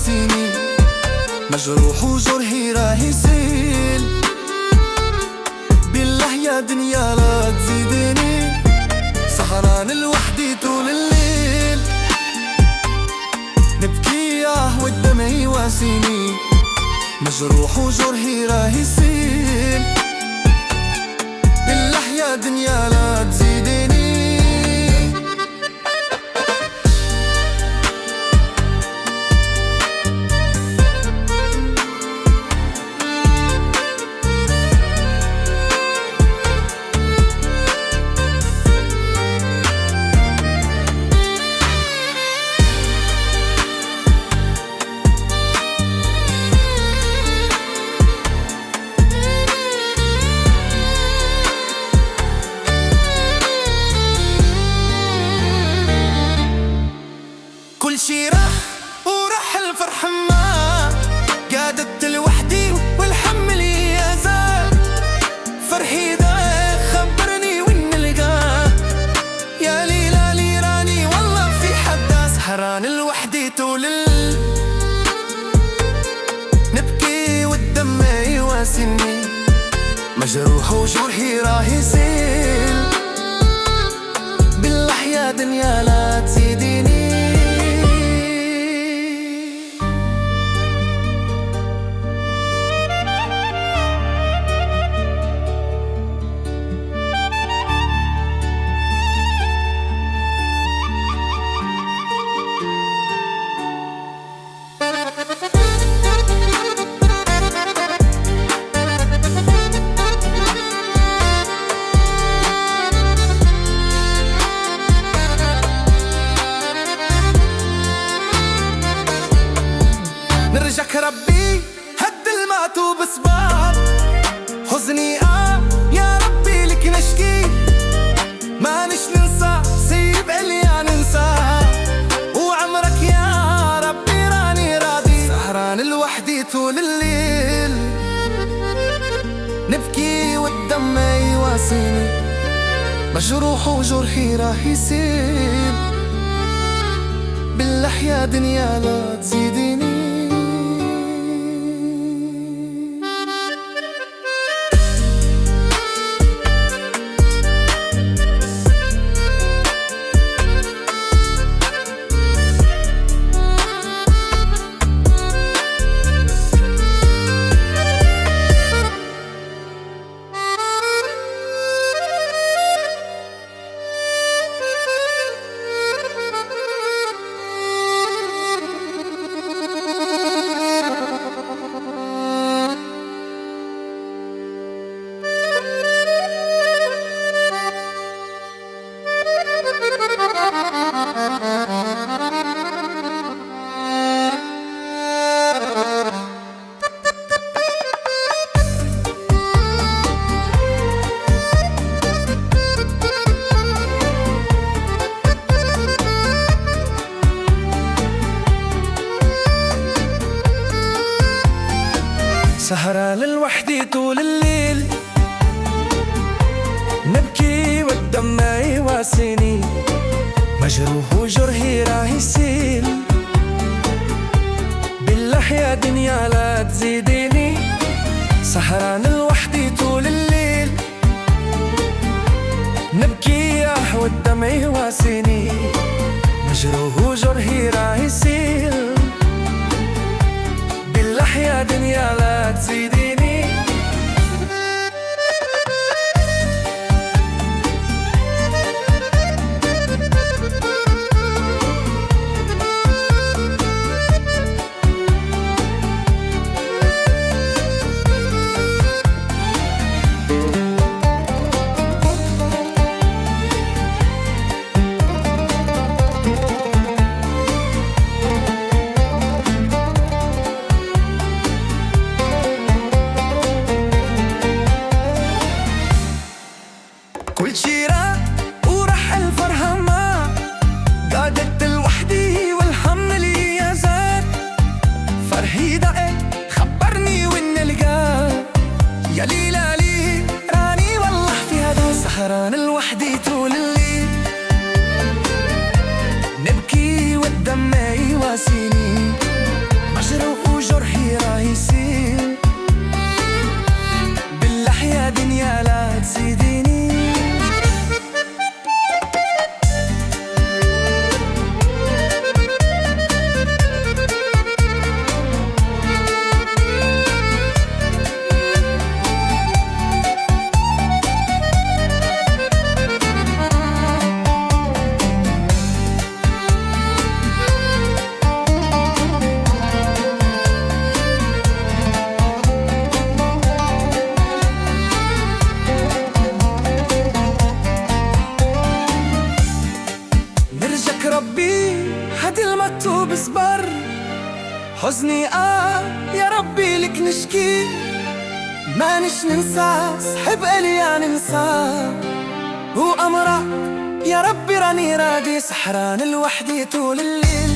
يواسيني، مجروح وجرحي راه يسيل. بالله يا دنيا لا تزيديني، سهران لوحدي طول الليل. نبكي والدمع يواسيني، مجروح وجرحي راه يسيل. بالله يا دنيا لا تزيديني. كل شي راح وراح الفرح ما قعدت لوحدي والحمل يا زاد. فرحي ضايق خبرني وين نلقاه، يا ليلى لي راني والله في حدا. سهران لوحدي طول نبكي والدمع يواسيني، مجروح وجرحي راه يسيل. بالله يا دنيا لا تزيديني. نرجك ربي هد المات وبصبار حزني يا ربي لك نشكي. ما نش ننسى سيب اللي ننساه، وعمرك يا ربي راني راضي. سهران لوحدي طول الليل، نبكي والدمع يواسيني، مجروح وجرحي راه يسيل. بالله يا دنيا لا تزيديني. سهران لوحدي طول الليل، نبكي والدمع يواسيني، مجروح وجرحي راه يسيل. بالله يا دنيا لا تزيديني. سهران لوحدي طول الليل، نبكي والدمع يواسيني، مجروح وجرحي راه يسيل. بالله يا دنيا لا تزيديني. كل شي راح وراح الفرحة ما قعدت لوحدي والحمل يا زاد. فرحي ضايق خبرني وين نلقاه، يا ليلى لي راني والله في هذا. سهران لوحدي طول الليل، نبكي والدمع يواسيني، حزني يا ربي لك نشكي، ما نش ننسى صحب إلي يعني ننسى، وأمرك يا ربي راني رادي سحران لوحدي طول الليل.